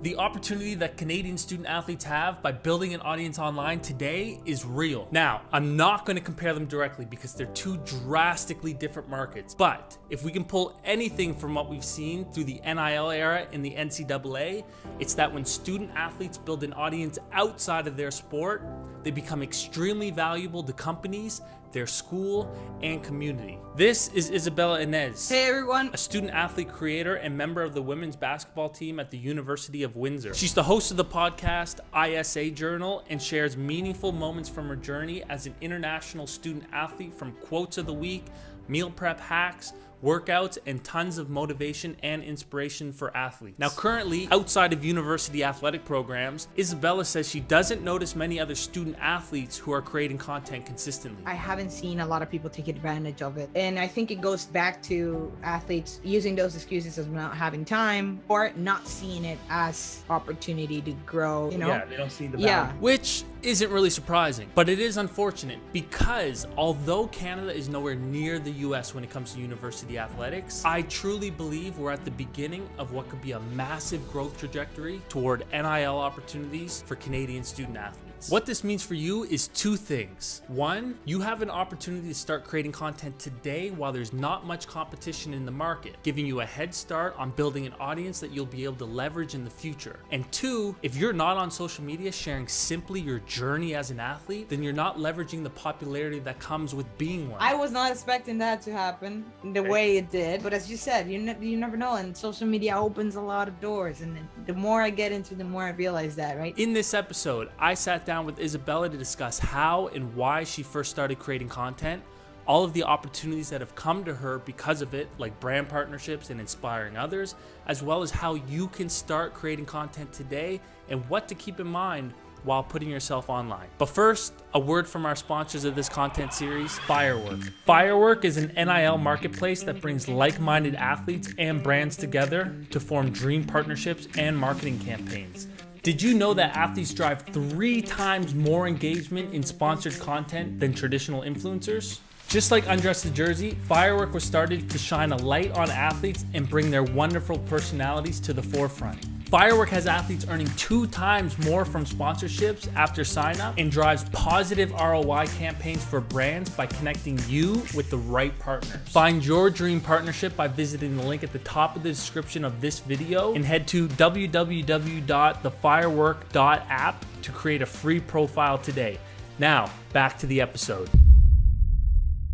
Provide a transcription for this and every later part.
The opportunity that Canadian student athletes have by building an audience online today is real. Now, I'm not going to compare them directly because they're two drastically different markets. But if we can pull anything from what we've seen through the NIL era in the NCAA, it's that when student athletes build an audience outside of their sport, they become extremely valuable to companies, their school, and community. This is Isabella Anes. Hey everyone. A student athlete creator and member of the women's basketball team at the University of Windsor. She's the host of the podcast ISA Journal and shares meaningful moments from her journey as an international student athlete, from quotes of the week, meal prep hacks, workouts, and tons of motivation and inspiration for athletes. Now, currently, outside of university athletic programs, Isabella says she doesn't notice many other student athletes who are creating content consistently. I haven't seen a lot of people take advantage of it. And I think it goes back to athletes using those excuses as not having time or not seeing it as opportunity to grow, Yeah, they don't see the value. Yeah. Which isn't really surprising, but it is unfortunate because although Canada is nowhere near the US when it comes to university athletics, I truly believe we're at the beginning of what could be a massive growth trajectory toward NIL opportunities for Canadian student athletes. What this means for you is two things. One, you have an opportunity to start creating content today while there's not much competition in the market, giving you a head start on building an audience that you'll be able to leverage in the future. And two, if you're not on social media sharing simply your journey as an athlete, then you're not leveraging the popularity that comes with being one. I was not expecting that to happen the way it did. But as you said, you never know. And social media opens a lot of doors. And the more I get into, the more I realize that, right? In this episode, I sat down with Isabella to discuss how and why she first started creating content, all of the opportunities that have come to her because of it, like brand partnerships and inspiring others, as well as how you can start creating content today and what to keep in mind while putting yourself online. But first, a word from our sponsors of this content series, FireWork. FireWork is an NIL marketplace that brings like-minded athletes and brands together to form dream partnerships and marketing campaigns. Did you know that athletes drive 3 times more engagement in sponsored content than traditional influencers? Just like Undress the Jersey, FireWork was started to shine a light on athletes and bring their wonderful personalities to the forefront. FireWork has athletes earning 2 times more from sponsorships after sign up and drives positive ROI campaigns for brands by connecting you with the right partners. Find your dream partnership by visiting the link at the top of the description of this video and head to www.thefirework.app to create a free profile today. Now, back to the episode.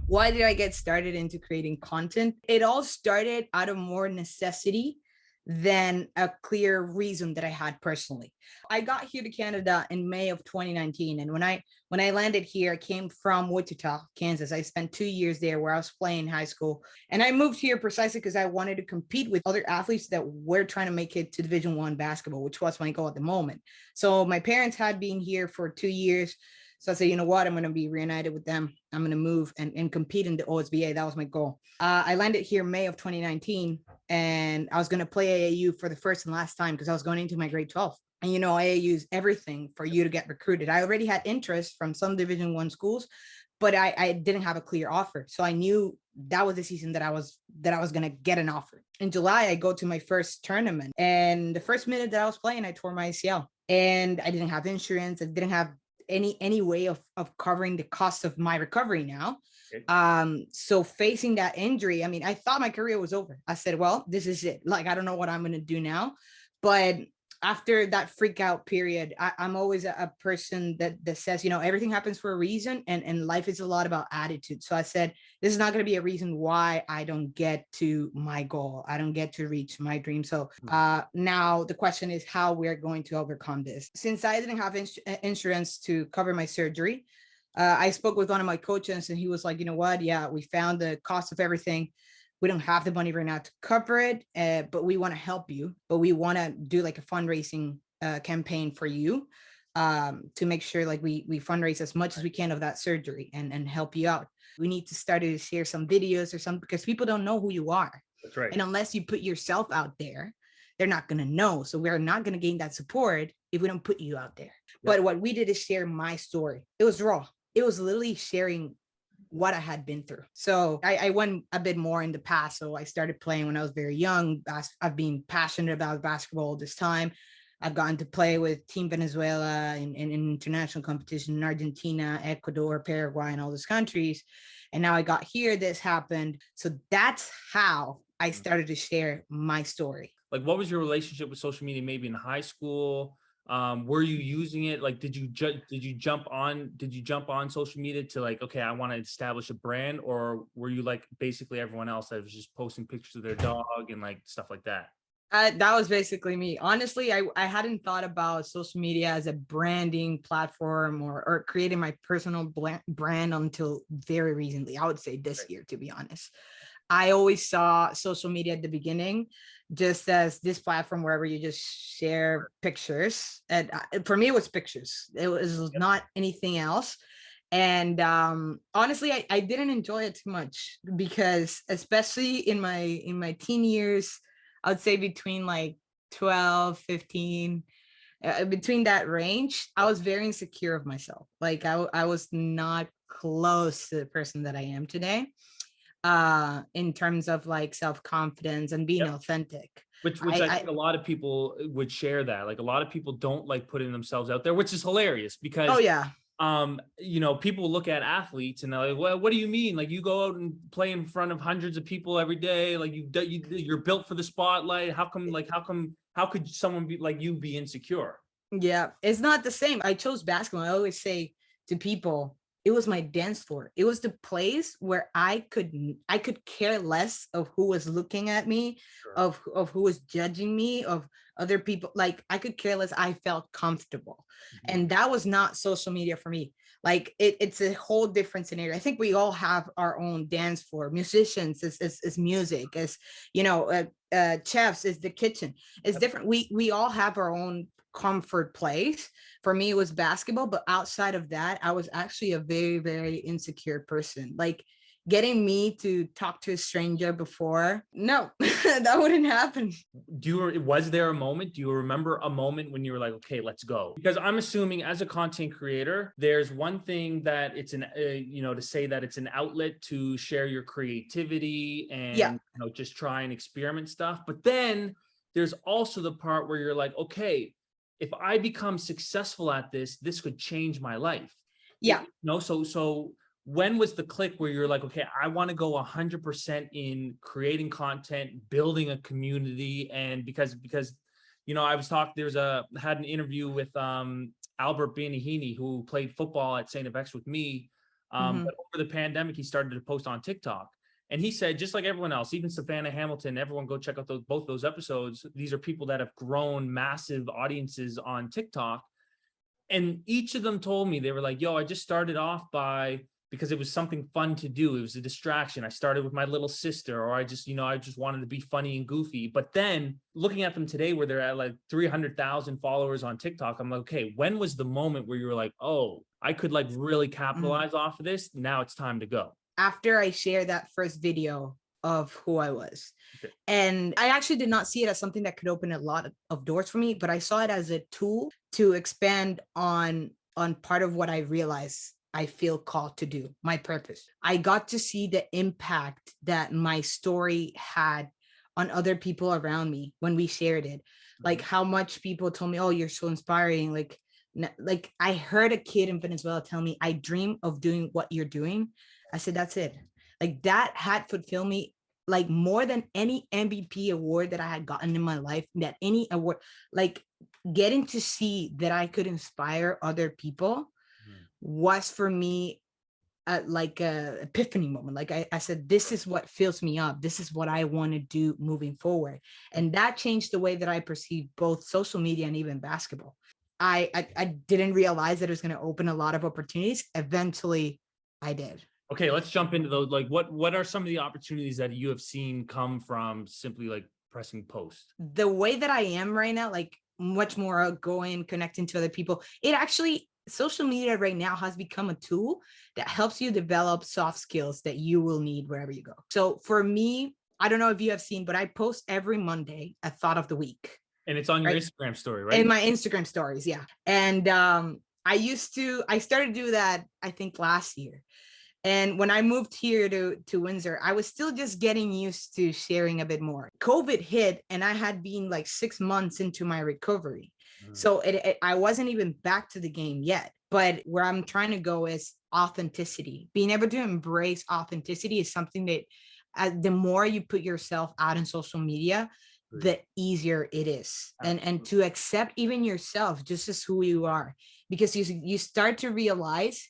Why did I get started into creating content? It all started out of more necessity than a clear reason that I had personally. I got here to Canada in May of 2019. And when I landed here, I came from Wichita, Kansas. I spent 2 years there where I was playing high school. And I moved here precisely because I wanted to compete with other athletes that were trying to make it to Division I basketball, which was my goal at the moment. So my parents had been here for 2 years. So I said, you know what, I'm going to be reunited with them. I'm going to move and compete in the OSBA. That was my goal. I landed here May of 2019, and I was going to play AAU for the first and last time because I was going into my grade 12. And, you know, AAU is everything for you to get recruited. I already had interest from some Division I schools, but I didn't have a clear offer. So I knew that was the season that I was going to get an offer. In July, I go to my first tournament, and the first minute that I was playing, I tore my ACL, and I didn't have insurance. I didn't have any way of covering the cost of my recovery now. Okay. So facing that injury, I mean, I thought my career was over. I said, well, this is it. Like, I don't know what I'm going to do now. But after that freak out period, I'm always a person that says, you know, everything happens for a reason, and life is a lot about attitude. So I said, this is not going to be a reason why I don't get to my goal. I don't get to reach my dream. So now the question is how we're going to overcome this. Since I didn't have insurance to cover my surgery, I spoke with one of my coaches, and he was like, you know what? Yeah, we found the cost of everything. We don't have the money right now to cover it, but we want to help you. But we want to do like a fundraising campaign for you to make sure like we fundraise as much as we can of that surgery and help you out. We need to start to share some videos or something because people don't know who you are. That's right. And unless you put yourself out there, they're not going to know. So we're not going to gain that support if we don't put you out there. Yep. But what we did is share my story. It was raw. It was literally sharing what I had been through. So I went a bit more in the past. So I started playing when I was very young. I've been passionate about basketball all this time. I've gotten to play with Team Venezuela in international competition in Argentina, Ecuador, Paraguay, and all those countries. And now I got here, this happened. So that's how I started to share my story. Like, what was your relationship with social media maybe in high school? Were you using it? Like, did you jump on social media to like, okay, I want to establish a brand, or were you like basically everyone else that was just posting pictures of their dog and like stuff like that? That was basically me. Honestly, I hadn't thought about social media as a branding platform or creating my personal brand until very recently. I would say this year, to be honest. I always saw social media at the beginning just as this platform wherever you just share pictures. And for me, it was pictures. It was not anything else. And honestly, I didn't enjoy it too much because especially in my teen years, I would say between like 12, 15, between that range, I was very insecure of myself. Like I was not close to the person that I am today in terms of like self-confidence and being authentic. Which I think a lot of people would share that. Like a lot of people don't like putting themselves out there, which is hilarious because oh yeah, people look at athletes and they're like, well, what do you mean? Like you go out and play in front of hundreds of people every day. Like you're built for the spotlight. How could someone be like you be insecure? Yeah, it's not the same. I chose basketball. I always say to people, it was my dance floor. It was the place where I could care less of who was looking at me, Sure. of who was judging me, of other people. Like I could care less. I felt comfortable. Mm-hmm. And that was not social media for me. Like it's a whole different scenario. I think we all have our own dance floor. Musicians is music, as chefs is the kitchen. It's different. We all have our own comfort place. For me, it was basketball, but outside of that, I was actually a very, very insecure person. Like getting me to talk to a stranger before, no, that wouldn't happen. Was there a moment? Do you remember a moment when you were like, okay, let's go? Because I'm assuming as a content creator, there's one thing that it's to say that it's an outlet to share your creativity and just try and experiment stuff. But then there's also the part where you're like, okay, if I become successful at this, this could change my life. Yeah. So when was the click where you're like, okay, I want to go 100% in creating content, building a community? And because I was had an interview with Albert Bianahini, who played football at St. FX with me. But over the pandemic, he started to post on TikTok. And he said, just like everyone else, even Savannah Hamilton, everyone go check out both those episodes. These are people that have grown massive audiences on TikTok. And each of them told me, they were like, yo, I just started off because it was something fun to do. It was a distraction. I started with my little sister, or I just wanted to be funny and goofy. But then looking at them today where they're at like 300,000 followers on TikTok, I'm like, okay, when was the moment where you were like, oh, I could like really capitalize off of this? Now it's time to go. After I shared that first video of who I was. Okay. And I actually did not see it as something that could open a lot of doors for me, but I saw it as a tool to expand on part of what I realized I feel called to do, my purpose. I got to see the impact that my story had on other people around me when we shared it. Like how much people told me, oh, you're so inspiring. Like I heard a kid in Venezuela tell me, I dream of doing what you're doing. I said, that's it. Like that had fulfilled me like more than any MVP award that I had gotten in my life, that any award, like getting to see that I could inspire other people was for me like a epiphany moment. Like I said, this is what fills me up. This is what I want to do moving forward. And that changed the way that I perceive both social media and even basketball. I didn't realize that it was going to open a lot of opportunities. Eventually I did. Okay, let's jump into those. Like what are some of the opportunities that you have seen come from simply like pressing post? The way that I am right now, like much more outgoing, connecting to other people, social media right now has become a tool that helps you develop soft skills that you will need wherever you go. So for me, I don't know if you have seen, but I post every Monday a thought of the week. And it's on your Instagram story, right? In my Instagram stories, yeah. And I started to do that, I think last year. And when I moved here to Windsor, I was still just getting used to sharing a bit more. COVID hit and I had been like 6 months into my recovery. So I wasn't even back to the game yet. But where I'm trying to go is authenticity. Being able to embrace authenticity is something that the more you put yourself out in social media, the easier it is. And to accept even yourself just as who you are, because you start to realize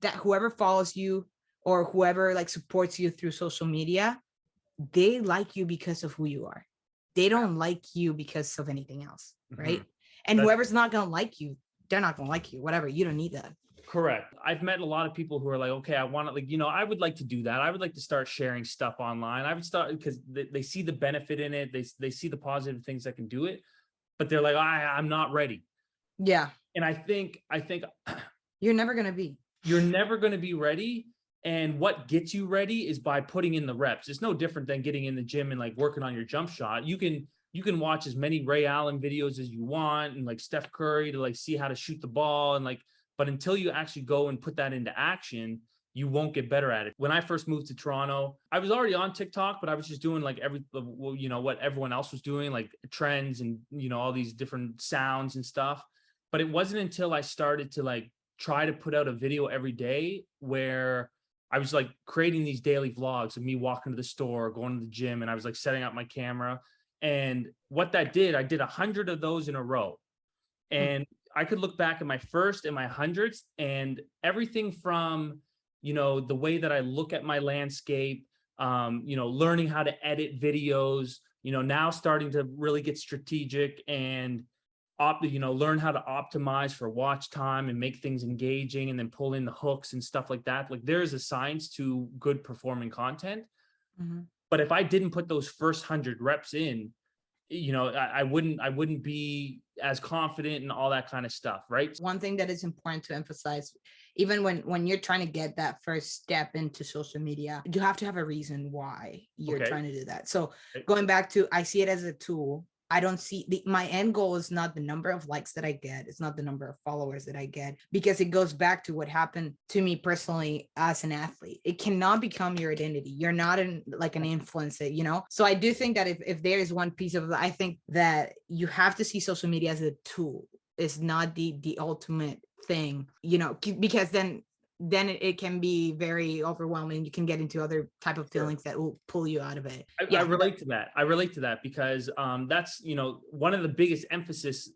that whoever follows you or whoever like supports you through social media, they like you because of who you are. They don't like you because of anything else, right? And whoever's not going to like you, they're not going to like you, whatever. You don't need that. Correct. I've met a lot of people who are like, okay, I want to, like, I would like to do that. I would like to start sharing stuff online. I would start because they see the benefit in it. They see the positive things that can do it, but they're like, I'm not ready. Yeah. And I think you're never going to be. You're never going to be ready. And what gets you ready is by putting in the reps. It's no different than getting in the gym and like working on your jump shot. You can watch as many Ray Allen videos as you want and like Steph Curry to like see how to shoot the ball and like, but until you actually go and put that into action, you won't get better at it. When I first moved to Toronto, I was already on TikTok, but I was just doing like what everyone else was doing, like trends and, all these different sounds and stuff. But it wasn't until I started to like try to put out a video every day where I was like creating these daily vlogs of me walking to the store, going to the gym, and I was like setting up my camera. And what that did, I did 100 of those in a row. And I could look back at my first and my hundreds and everything from, the way that I look at my landscape, learning how to edit videos, now starting to really get strategic and learn how to optimize for watch time and make things engaging and then pull in the hooks and stuff like that. Like there is a science to good performing content. But if I didn't put those first 100 reps in, I wouldn't be as confident and all that kind of stuff, right? One thing that is important to emphasize, even when you're trying to get that first step into social media, you have to have a reason why you're trying to do that. So going back to, I see it as a tool. I don't see my end goal is not the number of likes that I get. It's not the number of followers that I get, because it goes back to what happened to me personally as an athlete. It cannot become your identity. You're not like an influencer, So I do think that if there is one piece of, I think that you have to see social media as a tool. It's not the ultimate thing, because then it can be very overwhelming. You can get into other type of feelings that will pull you out of it. I relate to that. I relate to that because that's, one of the biggest emphases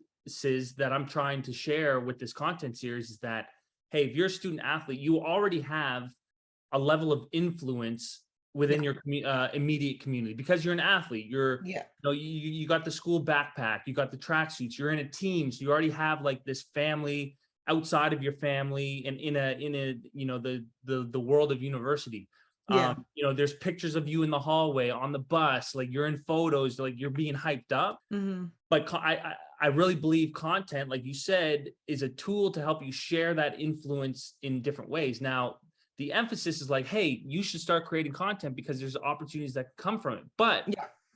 that I'm trying to share with this content series is that, hey, if you're a student athlete, you already have a level of influence within your immediate community because you're an athlete. You got the school backpack, you got the tracksuits, you're in a team. So you already have like this family outside of your family and in a the world of university. There's pictures of you in the hallway, on the bus, like you're in photos, like you're being hyped up. But I really believe content, like you said, is a tool to help you share that influence in different ways. Now, the emphasis is like, hey, you should start creating content because there's opportunities that come from it. But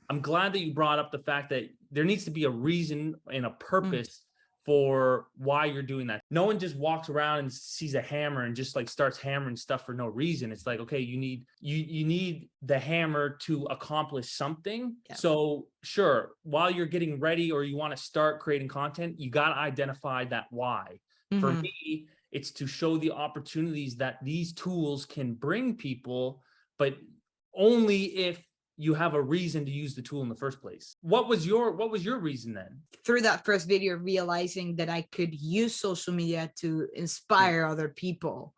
I'm glad that you brought up the fact that there needs to be a reason and a purpose for why you're doing that. No one just walks around and sees a hammer and just like starts hammering stuff for no reason. It's like, okay, you need the hammer to accomplish something. So sure, while you're getting ready or you want to start creating content, you got to identify that why. For me, it's to show the opportunities that these tools can bring people, but only if you have a reason to use the tool in the first place. What was your reason then? Through that first video, realizing that I could use social media to inspire other people.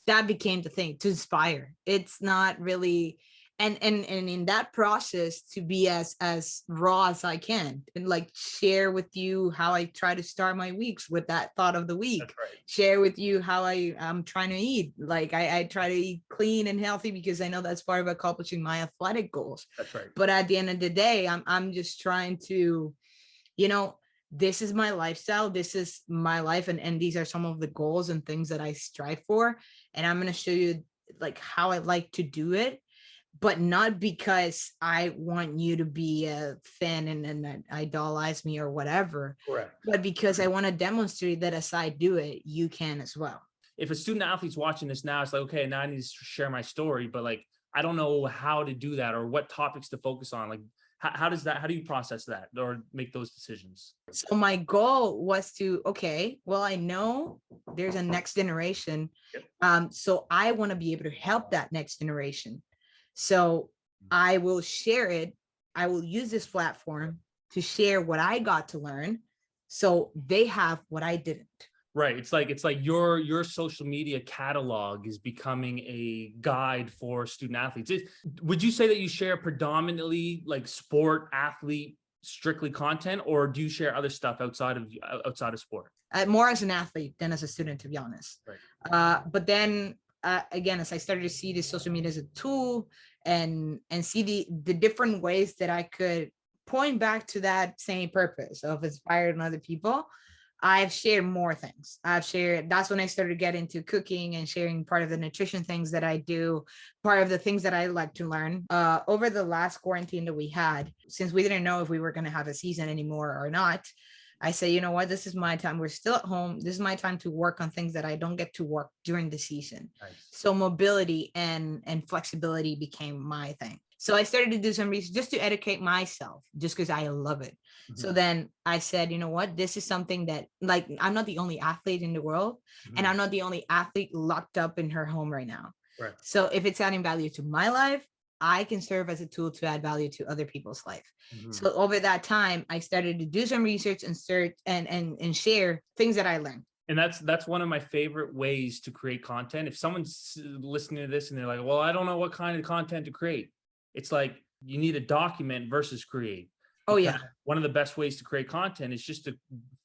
That became the thing, to inspire. It's not really, and in that process, to be as raw as I can and like share with you how I try to start my weeks with that thought of the week. Share with you how I'm trying to eat. Like I try to eat clean and healthy because I know that's part of accomplishing my athletic goals. But at the end of the day, I'm just trying to, this is my lifestyle. This is my life. And these are some of the goals and things that I strive for. And I'm going to show you like how I like to do it, but not because I want you to be a fan and idolize me or whatever, but because I want to demonstrate that as I do it, you can as well. If a student athlete's watching this now, it's like, okay, now I need to share my story, but like, I don't know how to do that or what topics to focus on. Like, How do you process that or make those decisions? So my goal was to, okay, well, I know there's a next generation. So I want to be able to help that next generation. So I will share it. I will use this platform to share what I got to learn, so they have what I didn't. Right. It's like your social media catalog is becoming a guide for student athletes. Would you say that you share predominantly like sport athlete strictly content, or do you share other stuff outside of sport? More as an athlete than as a student, to be honest. Right. But then again, as I started to see this social media as a tool and see the different ways that I could point back to that same purpose of inspiring other people, I've shared more things. That's when I started to get into cooking and sharing part of the nutrition things that I do, part of the things that I like to learn. Over the last quarantine that we had, since we didn't know if we were going to have a season anymore or not, I say, you know what, this is my time. We're still at home. This is my time to work on things that I don't get to work during the season. Nice. So mobility and flexibility became my thing. So I started to do some research just to educate myself, just because I love it. Mm-hmm. So then I said, you know what, this is something that, like, I'm not the only athlete in the world, mm-hmm. and I'm not the only athlete locked up in her home right now. Right. So if it's adding value to my life, I can serve as a tool to add value to other people's life. Mm-hmm. So over that time, I started to do some research and search and share things that I learned. And that's one of my favorite ways to create content. If someone's listening to this and they're like, well, I don't know what kind of content to create, it's like you need to document versus create. Oh, yeah. One of the best ways to create content is just to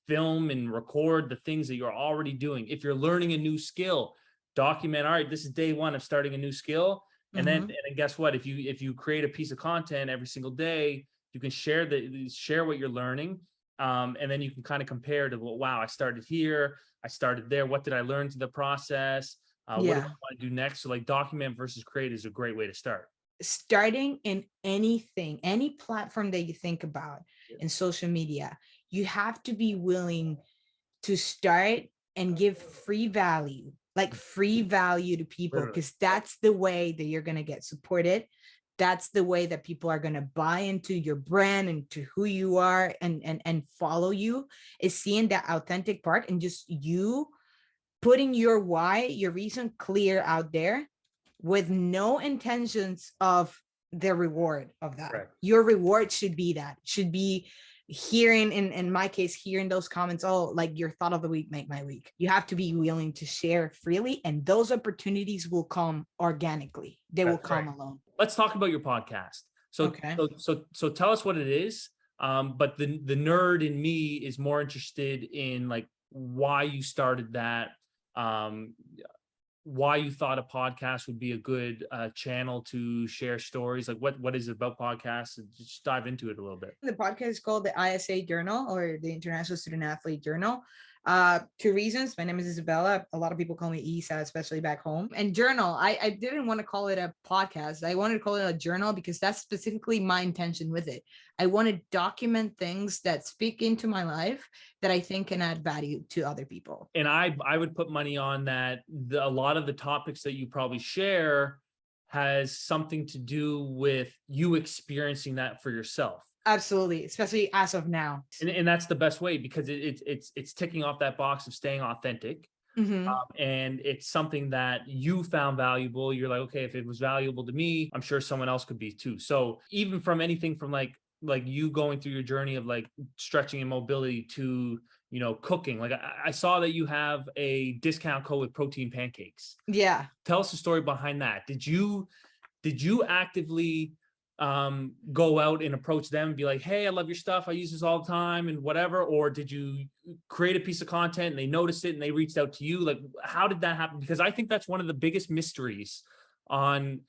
film and record the things that you're already doing. If you're learning a new skill, document, all right, this is day one of starting a new skill. And then, guess what? If you create a piece of content every single day, you can share what you're learning. And then you can kind of compare to, well, wow, I started here, I started there. What did I learn through the process? What do I want to do next? So like document versus create is a great way to start. Starting in anything, any platform that you think about in social media, you have to be willing to start and give free value to people, because that's the way that you're going to get supported. That's the way that people are going to buy into your brand and to who you are and follow you, is seeing that authentic part and just you putting your why, your reason clear out there with no intentions of the reward of that. Right. Your reward should be hearing, in my case, hearing those comments, oh, like your thought of the week make my week. You have to be willing to share freely, and those opportunities will come organically. They will come alone. Let's talk about your podcast. So tell us what it is. But the nerd in me is more interested in like why you started that, why you thought a podcast would be a good channel to share stories. Like what is it about podcasts? Just dive into it a little bit. The podcast is called the ISA Journal, or the International Student Athlete Journal. 2 reasons. My name is Isabella. A lot of people call me Isa, especially back home. And journal, I didn't want to call it a podcast. I wanted to call it a journal because that's specifically my intention with it. I want to document things that speak into my life that I think can add value to other people. And I would put money on that. A lot of the topics that you probably share has something to do with you experiencing that for yourself. Absolutely, especially as of now. And that's the best way, because it's ticking off that box of staying authentic. Mm-hmm. And it's something that you found valuable. You're like, okay, if it was valuable to me, I'm sure someone else could be too. So even from anything from like you going through your journey of like stretching and mobility to, cooking. Like I saw that you have a discount code with protein pancakes. Yeah. Tell us the story behind that. Did you actively go out and approach them and be like, hey, I love your stuff, I use this all the time and whatever? Or did you create a piece of content and they noticed it and they reached out to you? Like, how did that happen? Because I think that's one of the biggest mysteries on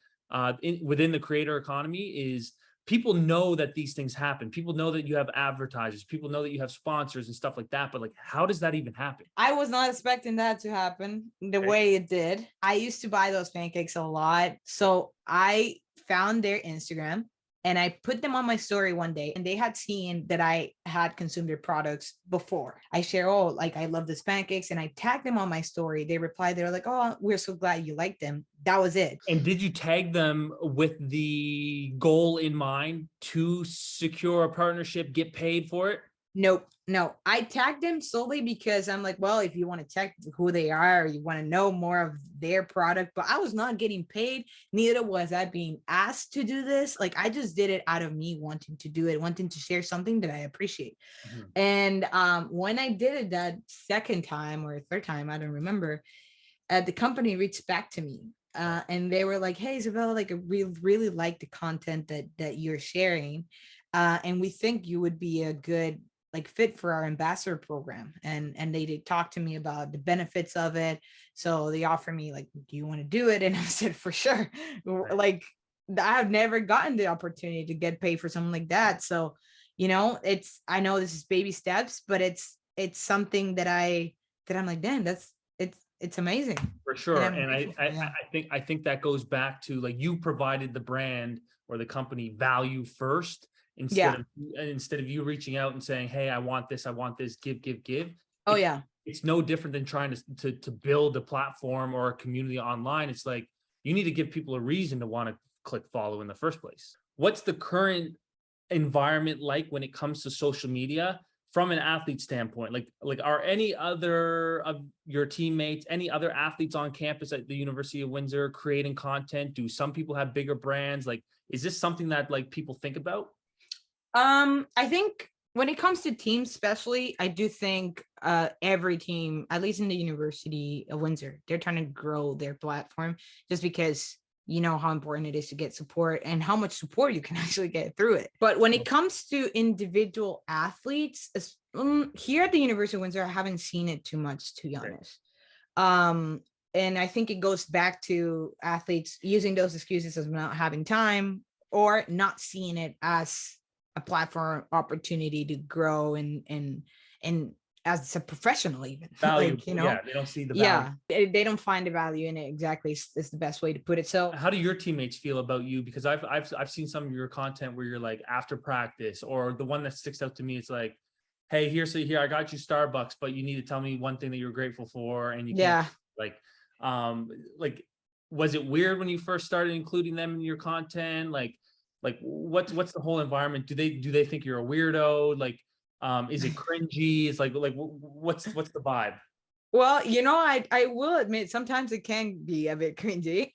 within the creator economy is people know that these things happen. People know that you have advertisers, people know that you have sponsors and stuff like that, but like, how does that even happen? I was not expecting that to happen the way it did. I used to buy those pancakes a lot. So I found their Instagram. And I put them on my story one day, and they had seen that I had consumed their products before. I share, oh, like I love this pancakes, and I tagged them on my story. They replied, they were like, oh, we're so glad you like them. That was it. And did you tag them with the goal in mind to secure a partnership, get paid for it? Nope. No, I tagged them solely because I'm like, well, if you want to check who they are, or you want to know more of their product, but I was not getting paid. Neither was I being asked to do this. Like, I just did it out of me wanting to do it, wanting to share something that I appreciate. Mm-hmm. And when I did it that second time or third time, I don't remember, the company reached back to me. And they were like, hey, Isabella, like, we really like the content that you're sharing. And we think you would be a good like fit for our ambassador program. And they talked to me about the benefits of it. So they offered me like, do you want to do it? And I said, for sure. Right. Like, I've never gotten the opportunity to get paid for something like that. So, you know, I know this is baby steps, but it's something that I'm like, damn, it's amazing. For sure. And I think that goes back to, like, you provided the brand or the company value first, instead of you reaching out and saying, hey, I want this, give. Oh, yeah. It's no different than trying to build a platform or a community online. It's like, you need to give people a reason to want to click follow in the first place. What's the current environment like when it comes to social media from an athlete standpoint? Like are any other of your teammates, any other athletes on campus at the University of Windsor creating content? Do some people have bigger brands? Like, is this something that like people think about? I think when it comes to teams, especially, I do think every team, at least in the University of Windsor, they're trying to grow their platform, just because you know how important it is to get support and how much support you can actually get through it. But when it comes to individual athletes, here at the University of Windsor, I haven't seen it too much, to be honest. And I think it goes back to athletes using those excuses as not having time or not seeing it as a platform opportunity to grow and as a professional, even value. Like, you know, they don't see the value. They don't find the value in it. Exactly, is the best way to put it. So how do your teammates feel about you? Because I've seen some of your content where you're like, after practice, or the one that sticks out to me, it's like, hey, here I got you Starbucks, but you need to tell me one thing that you're grateful for. And you can't, like was it weird when you first started including them in your content? Like what's the whole environment? Do they think you're a weirdo? Like, is it cringy? It's like what's the vibe? Well, you know, I will admit sometimes it can be a bit cringy,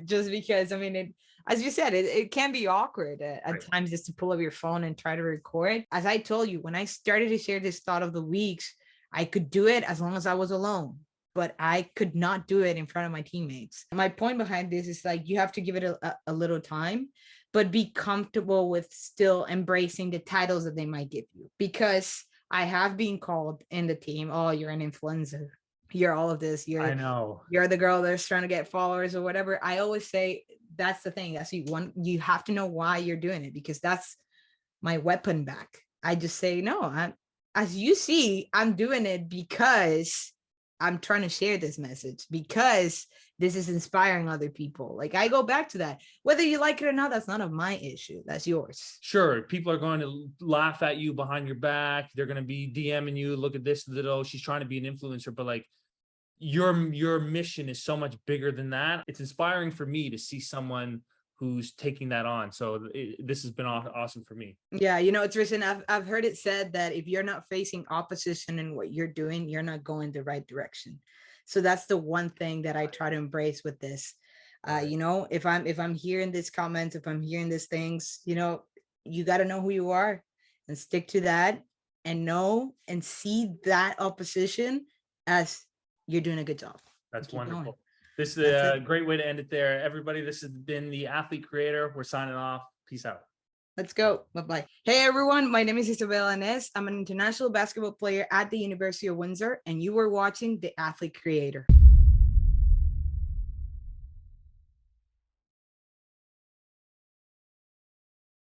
just because, I mean, as you said, it can be awkward at times, just to pull up your phone and try to record. As I told you, when I started to share this thought of the weeks, I could do it as long as I was alone, but I could not do it in front of my teammates. My point behind this is, like, you have to give it a little time, but be comfortable with still embracing the titles that they might give you. Because I have been called in the team, oh, you're an influencer, you're all of this, I know, you're the girl that's trying to get followers or whatever. I always say, that's the thing. That's you have to know why you're doing it, because that's my weapon back. I just say, no, as you see, I'm doing it because I'm trying to share this message, because this is inspiring other people. Like, I go back to that. Whether you like it or not, that's none of my issue. That's yours. Sure. People are going to laugh at you behind your back. They're going to be DMing you. Look at this little, she's trying to be an influencer, but like, your mission is so much bigger than that. It's inspiring for me to see someone who's taking that on. So this has been awesome for me. Yeah, you know, it's written, I've heard it said that if you're not facing opposition in what you're doing, you're not going the right direction. So that's the one thing that I try to embrace with this. You know, if I'm hearing these comments, if I'm hearing these things, you know, you got to know who you are and stick to that, and know and see that opposition as you're doing a good job. That's wonderful. Going. This is a great way to end it there. Everybody, this has been the Athlete Creator. We're signing off. Peace out. Let's go. Bye-bye. Hey, everyone. My name is Isabella Anes. I'm an international basketball player at the University of Windsor, and you are watching the Athlete Creator.